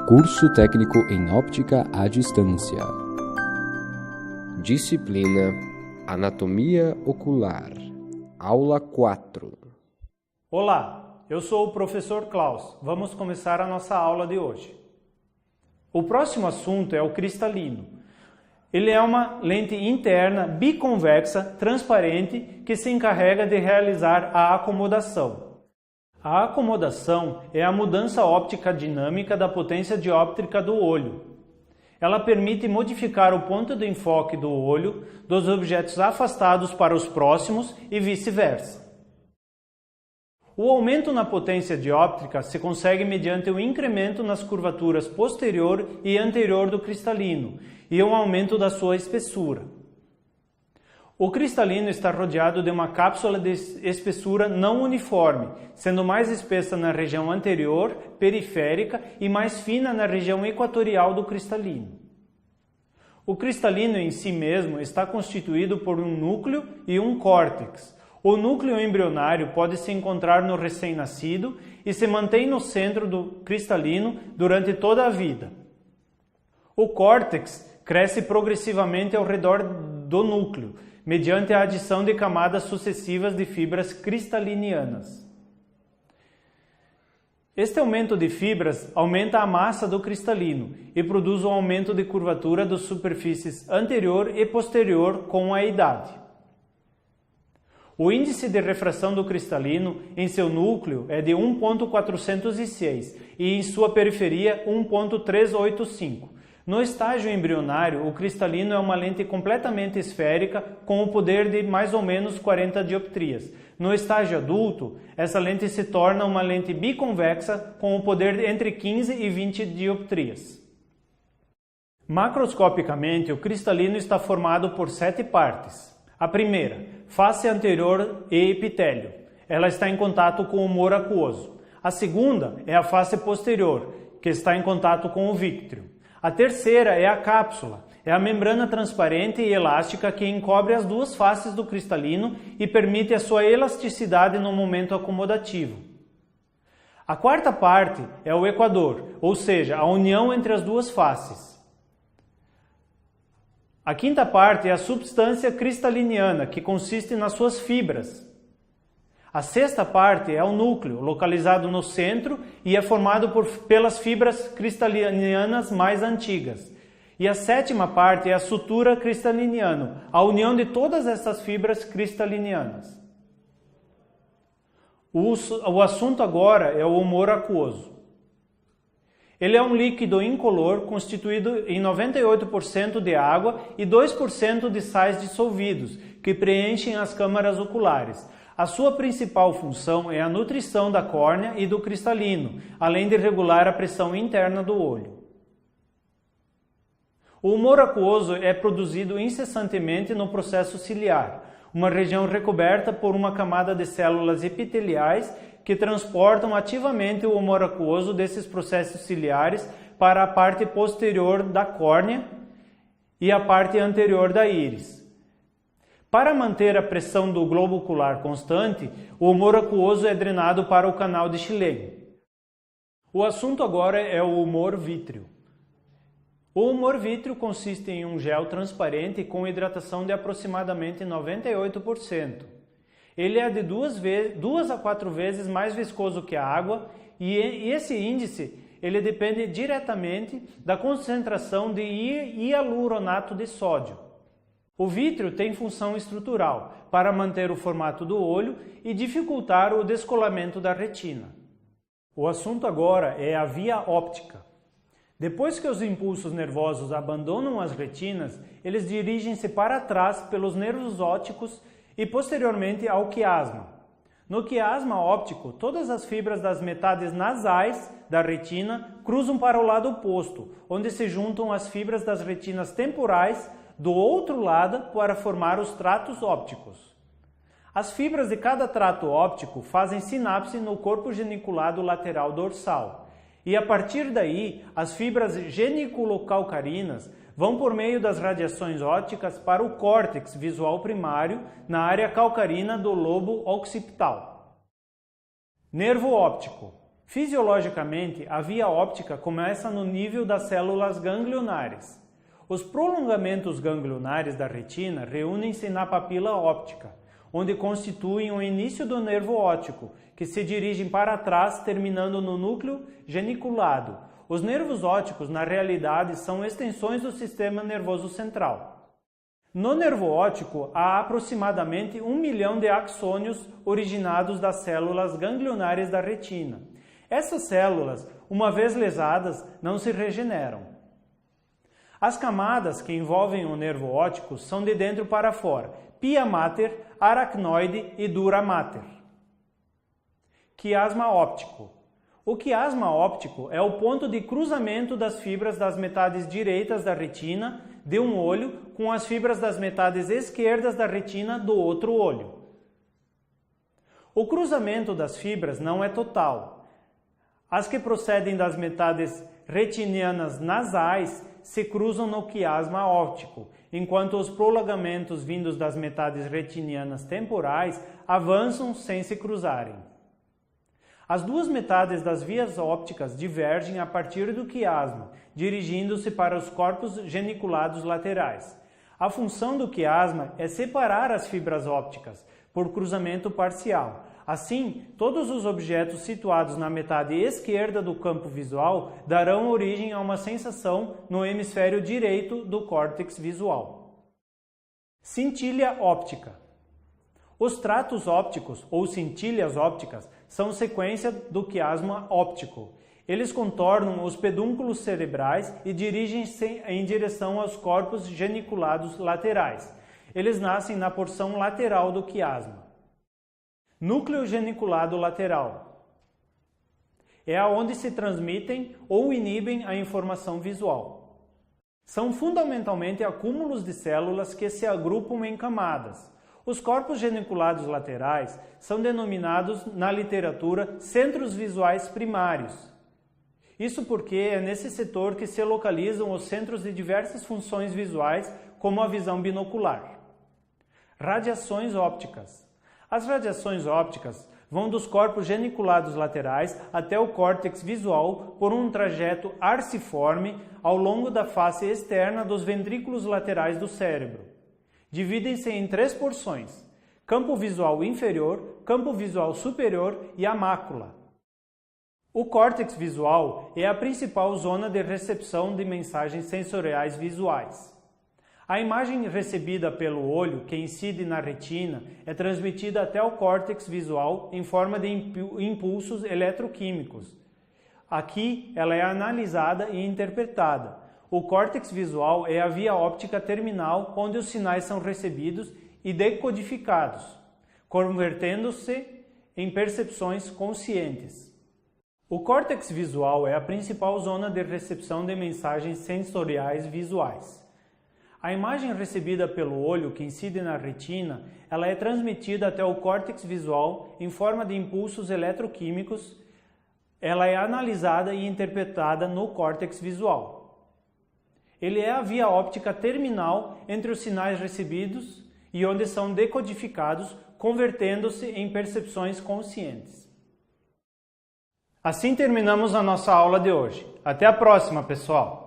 Curso técnico em óptica à distância. Disciplina Anatomia Ocular. Aula 4. Olá, eu sou o professor Klaus. Vamos começar a nossa aula de hoje. O próximo assunto é o cristalino. Ele é uma lente interna biconvexa, transparente, que se encarrega de realizar a acomodação. A acomodação é a mudança óptica dinâmica da potência dióptrica do olho. Ela permite modificar o ponto de enfoque do olho dos objetos afastados para os próximos e vice-versa. O aumento na potência dióptrica se consegue mediante o incremento nas curvaturas posterior e anterior do cristalino e um aumento da sua espessura. O cristalino está rodeado de uma cápsula de espessura não uniforme, sendo mais espessa na região anterior, periférica e mais fina na região equatorial do cristalino. O cristalino em si mesmo está constituído por um núcleo e um córtex. O núcleo embrionário pode se encontrar no recém-nascido e se mantém no centro do cristalino durante toda a vida. O córtex cresce progressivamente ao redor do núcleo, mediante a adição de camadas sucessivas de fibras cristalinianas. Este aumento de fibras aumenta a massa do cristalino e produz um aumento de curvatura das superfícies anterior e posterior com a idade. O índice de refração do cristalino em seu núcleo é de 1,406 e em sua periferia 1,385. No estágio embrionário, o cristalino é uma lente completamente esférica com o poder de mais ou menos 40 dioptrias. No estágio adulto, essa lente se torna uma lente biconvexa com o poder de entre 15 e 20 dioptrias. Macroscopicamente, o cristalino está formado por 7 partes. A primeira, face anterior e epitélio. Ela está em contato com o humor aquoso. A segunda é a face posterior, que está em contato com o vítreo. A terceira é a cápsula, é a membrana transparente e elástica que encobre as duas faces do cristalino e permite a sua elasticidade no momento acomodativo. A quarta parte é o equador, ou seja, a união entre as duas faces. A quinta parte é a substância cristaliniana, que consiste nas suas fibras. A sexta parte é o núcleo, localizado no centro e é formado pelas fibras cristalinianas mais antigas. E a sétima parte é a sutura cristaliniana, a união de todas essas fibras cristalinianas. O assunto agora é o humor aquoso. Ele é um líquido incolor constituído em 98% de água e 2% de sais dissolvidos, que preenchem as câmaras oculares. A sua principal função é a nutrição da córnea e do cristalino, além de regular a pressão interna do olho. O humor aquoso é produzido incessantemente no processo ciliar, uma região recoberta por uma camada de células epiteliais que transportam ativamente o humor aquoso desses processos ciliares para a parte posterior da córnea e a parte anterior da íris. Para manter a pressão do globo ocular constante, o humor aquoso é drenado para o canal de Schilling. O assunto agora é o humor vítreo. O humor vítreo consiste em um gel transparente com hidratação de aproximadamente 98%. Ele é de 2 a 4 vezes mais viscoso que a água e esse índice ele depende diretamente da concentração de hialuronato de sódio. O vítreo tem função estrutural para manter o formato do olho e dificultar o descolamento da retina. O assunto agora é a via óptica. Depois que os impulsos nervosos abandonam as retinas, eles dirigem-se para trás pelos nervos ópticos e posteriormente ao quiasma. No quiasma óptico, todas as fibras das metades nasais da retina cruzam para o lado oposto, onde se juntam as fibras das retinas temporais do outro lado para formar os tratos ópticos. As fibras de cada trato óptico fazem sinapse no corpo geniculado lateral dorsal e a partir daí as fibras geniculocalcarinas vão por meio das radiações ópticas para o córtex visual primário na área calcarina do lobo occipital. Nervo óptico. Fisiologicamente, a via óptica começa no nível das células ganglionares. Os prolongamentos ganglionares da retina reúnem-se na papila óptica, onde constituem o início do nervo óptico, que se dirigem para trás, terminando no núcleo geniculado. Os nervos ópticos, na realidade, são extensões do sistema nervoso central. No nervo óptico, há aproximadamente 1 milhão de axônios originados das células ganglionares da retina. Essas células, uma vez lesadas, não se regeneram. As camadas que envolvem o nervo óptico são de dentro para fora: pia mater, aracnoide e dura mater. Quiasma óptico. O quiasma óptico é o ponto de cruzamento das fibras das metades direitas da retina de um olho com as fibras das metades esquerdas da retina do outro olho. O cruzamento das fibras não é total. As que procedem das metades retinianas nasais se cruzam no quiasma óptico, enquanto os prolongamentos vindos das metades retinianas temporais avançam sem se cruzarem. As duas metades das vias ópticas divergem a partir do quiasma, dirigindo-se para os corpos geniculados laterais. A função do quiasma é separar as fibras ópticas por cruzamento parcial. Assim, todos os objetos situados na metade esquerda do campo visual darão origem a uma sensação no hemisfério direito do córtex visual. Cintilha óptica. Os tratos ópticos, ou cintilhas ópticas, são sequência do quiasma óptico. Eles contornam os pedúnculos cerebrais e dirigem-se em direção aos corpos geniculados laterais. Eles nascem na porção lateral do quiasma. Núcleo geniculado lateral. É aonde se transmitem ou inibem a informação visual. São fundamentalmente acúmulos de células que se agrupam em camadas. Os corpos geniculados laterais são denominados na literatura centros visuais primários. Isso porque é nesse setor que se localizam os centros de diversas funções visuais, como a visão binocular. Radiações ópticas. As radiações ópticas vão dos corpos geniculados laterais até o córtex visual por um trajeto arciforme ao longo da face externa dos ventrículos laterais do cérebro. Dividem-se em 3 porções: campo visual inferior, campo visual superior e a mácula. O córtex visual é a principal zona de recepção de mensagens sensoriais visuais. A imagem recebida pelo olho, que incide na retina, é transmitida até o córtex visual em forma de impulsos eletroquímicos. Aqui, ela é analisada e interpretada. O córtex visual é a via óptica terminal onde os sinais são recebidos e decodificados, convertendo-se em percepções conscientes. O córtex visual é a principal zona de recepção de mensagens sensoriais visuais. A imagem recebida pelo olho, que incide na retina, ela é transmitida até o córtex visual em forma de impulsos eletroquímicos. Ela é analisada e interpretada no córtex visual. Ele é a via óptica terminal entre os sinais recebidos e onde são decodificados, convertendo-se em percepções conscientes. Assim terminamos a nossa aula de hoje. Até a próxima, pessoal!